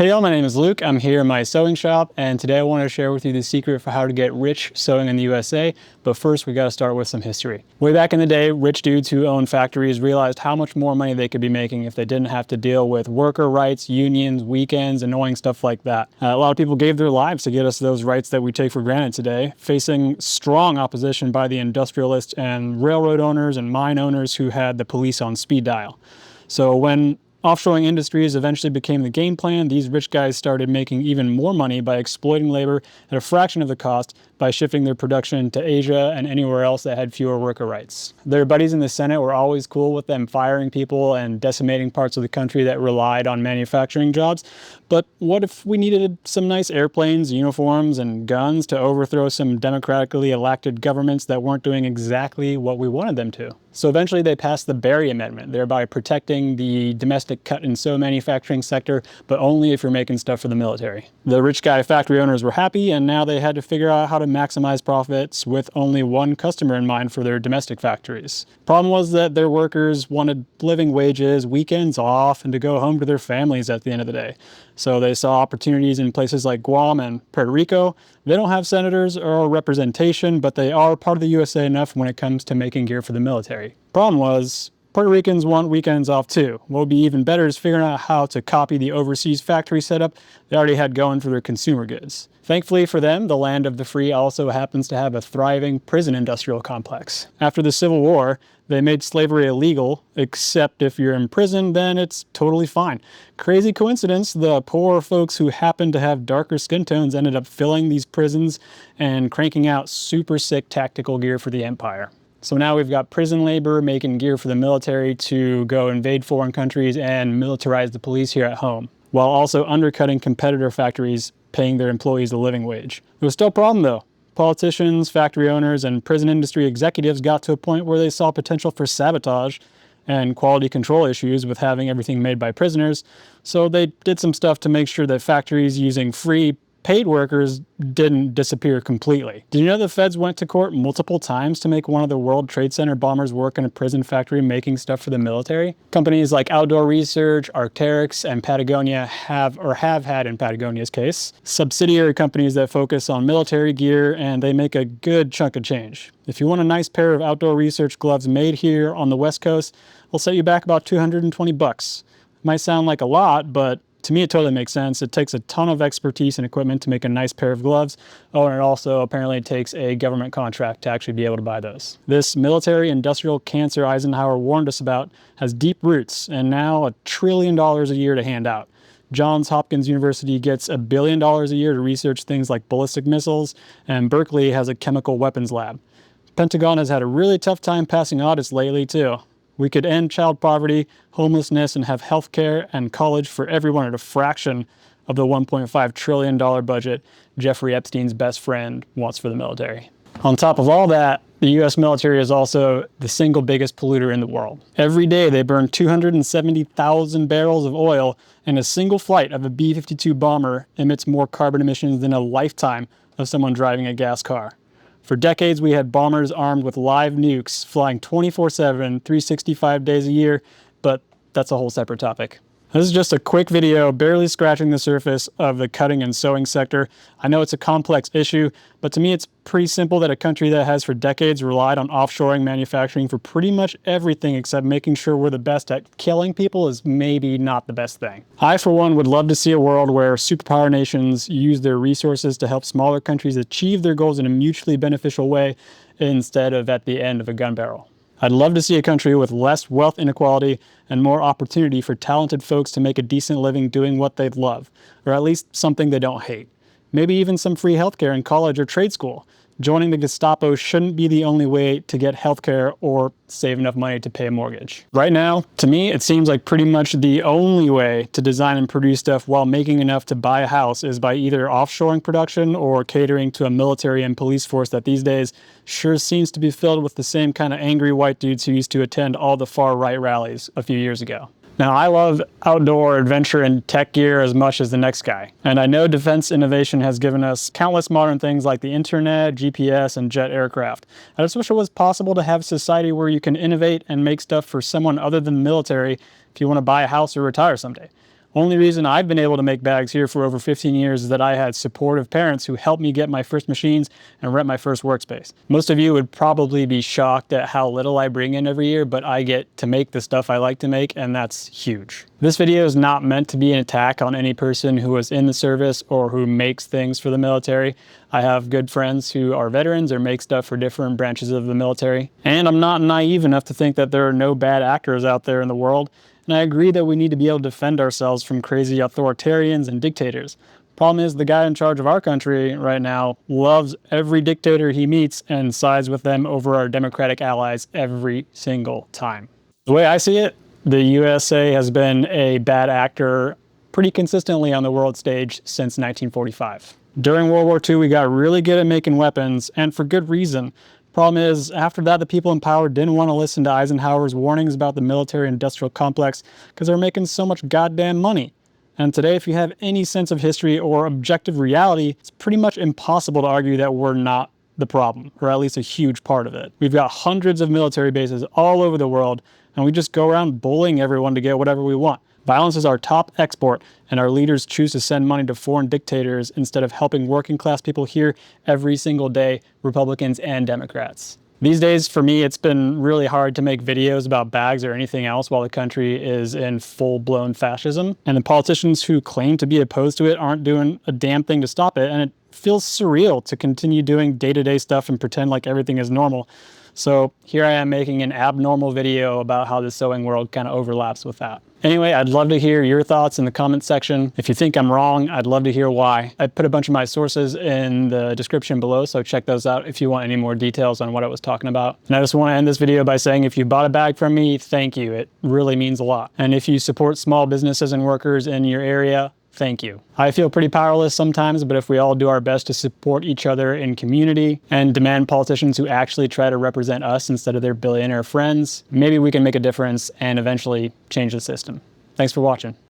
Hey y'all, my name is Luke. I'm here in my sewing shop, and today I want to share with you the secret for how to get rich sewing in the USA. But first, we got to start with some history. Way back in the day, rich dudes who owned factories realized how much more money they could be making if they didn't have to deal with worker rights, unions, weekends, annoying stuff like that. A lot of people gave their lives to get us those rights that we take for granted today, facing strong opposition by the industrialists and railroad owners and mine owners who had the police on speed dial. So when offshoring industries eventually became the game plan, these rich guys started making even more money by exploiting labor at a fraction of the cost by shifting their production to Asia and anywhere else that had fewer worker rights. Their buddies in the Senate were always cool with them firing people and decimating parts of the country that relied on manufacturing jobs. But what if we needed some nice airplanes, uniforms, and guns to overthrow some democratically elected governments that weren't doing exactly what we wanted them to? So eventually they passed the Berry Amendment, thereby protecting the domestic cut and sew manufacturing sector, but only if you're making stuff for the military. The rich guy factory owners were happy, and now they had to figure out how to maximize profits with only one customer in mind for their domestic factories. Problem was that their workers wanted living wages, weekends off, and to go home to their families at the end of the day. So they saw opportunities in places like Guam and Puerto Rico. They don't have senators or representation, but they are part of the USA enough when it comes to making gear for the military. Problem was, Puerto Ricans want weekends off too. What would be even better is figuring out how to copy the overseas factory setup they already had going for their consumer goods. Thankfully for them, the land of the free also happens to have a thriving prison industrial complex. After the Civil War, they made slavery illegal, except if you're in prison, then it's totally fine. Crazy coincidence, the poor folks who happened to have darker skin tones ended up filling these prisons and cranking out super sick tactical gear for the empire. So now we've got prison labor making gear for the military to go invade foreign countries and militarize the police here at home, while also undercutting competitor factories paying their employees a living wage. There was still a problem though. Politicians, factory owners, and prison industry executives got to a point where they saw potential for sabotage and quality control issues with having everything made by prisoners, so they did some stuff to make sure that factories using free paid workers didn't disappear completely. Did you know the feds went to court multiple times to make one of the World Trade Center bombers work in a prison factory making stuff for the military? Companies like Outdoor Research, Arc'teryx, and Patagonia have had, in Patagonia's case, subsidiary companies that focus on military gear, and they make a good chunk of change. If you want a nice pair of Outdoor Research gloves made here on the West Coast, they'll set you back about $220. Might sound like a lot, but to me, it totally makes sense. It takes a ton of expertise and equipment to make a nice pair of gloves. Oh, and it also apparently takes a government contract to actually be able to buy those. This military industrial cancer Eisenhower warned us about has deep roots and now $1 trillion a year to hand out. Johns Hopkins University gets $1 billion a year to research things like ballistic missiles, and Berkeley has a chemical weapons lab. Pentagon has had a really tough time passing audits lately too. We could end child poverty, homelessness, and have health care and college for everyone at a fraction of the $1.5 trillion budget Jeffrey Epstein's best friend wants for the military. On top of all that, the US military is also the single biggest polluter in the world. Every day they burn 270,000 barrels of oil, and a single flight of a B-52 bomber emits more carbon emissions than a lifetime of someone driving a gas car. For decades, we had bombers armed with live nukes flying 24/7, 365 days a year, but that's a whole separate topic. This is just a quick video, barely scratching the surface of the cutting and sewing sector. I know it's a complex issue, but to me it's pretty simple that a country that has for decades relied on offshoring manufacturing for pretty much everything except making sure we're the best at killing people is maybe not the best thing. I, for one, would love to see a world where superpower nations use their resources to help smaller countries achieve their goals in a mutually beneficial way instead of at the end of a gun barrel. I'd love to see a country with less wealth inequality and more opportunity for talented folks to make a decent living doing what they love, or at least something they don't hate. Maybe even some free healthcare in college or trade school. Joining the Gestapo shouldn't be the only way to get healthcare or save enough money to pay a mortgage. Right now, to me, it seems like pretty much the only way to design and produce stuff while making enough to buy a house is by either offshoring production or catering to a military and police force that these days sure seems to be filled with the same kind of angry white dudes who used to attend all the far-right rallies a few years ago. Now, I love outdoor adventure and tech gear as much as the next guy, and I know defense innovation has given us countless modern things like the internet, GPS, and jet aircraft. I just wish it was possible to have a society where you can innovate and make stuff for someone other than the military if you want to buy a house or retire someday. Only reason I've been able to make bags here for over 15 years is that I had supportive parents who helped me get my first machines and rent my first workspace. Most of you would probably be shocked at how little I bring in every year, but I get to make the stuff I like to make, and that's huge. This video is not meant to be an attack on any person who was in the service or who makes things for the military. I have good friends who are veterans or make stuff for different branches of the military. And I'm not naive enough to think that there are no bad actors out there in the world. And I agree that we need to be able to defend ourselves from crazy authoritarians and dictators. Problem is, the guy in charge of our country right now loves every dictator he meets and sides with them over our democratic allies every single time. The way I see it, the USA has been a bad actor pretty consistently on the world stage since 1945. During World War II, we got really good at making weapons, and for good reason. Problem is, after that, the people in power didn't want to listen to Eisenhower's warnings about the military-industrial complex because they're making so much goddamn money. And today, if you have any sense of history or objective reality, it's pretty much impossible to argue that we're not the problem, or at least a huge part of it. We've got hundreds of military bases all over the world, and we just go around bullying everyone to get whatever we want. Violence is our top export, and our leaders choose to send money to foreign dictators instead of helping working class people here every single day, Republicans and Democrats. These days, for me, it's been really hard to make videos about bags or anything else while the country is in full-blown fascism, and the politicians who claim to be opposed to it aren't doing a damn thing to stop it, and it feels surreal to continue doing day-to-day stuff and pretend like everything is normal. So here I am making an abnormal video about how the sewing world kind of overlaps with that. Anyway, I'd love to hear your thoughts in the comments section. If you think I'm wrong, I'd love to hear why. I put a bunch of my sources in the description below, so check those out if you want any more details on what I was talking about. And I just want to end this video by saying if you bought a bag from me, thank you. It really means a lot. And if you support small businesses and workers in your area, thank you. I feel pretty powerless sometimes, but if we all do our best to support each other in community and demand politicians who actually try to represent us instead of their billionaire friends, maybe we can make a difference and eventually change the system. Thanks for watching.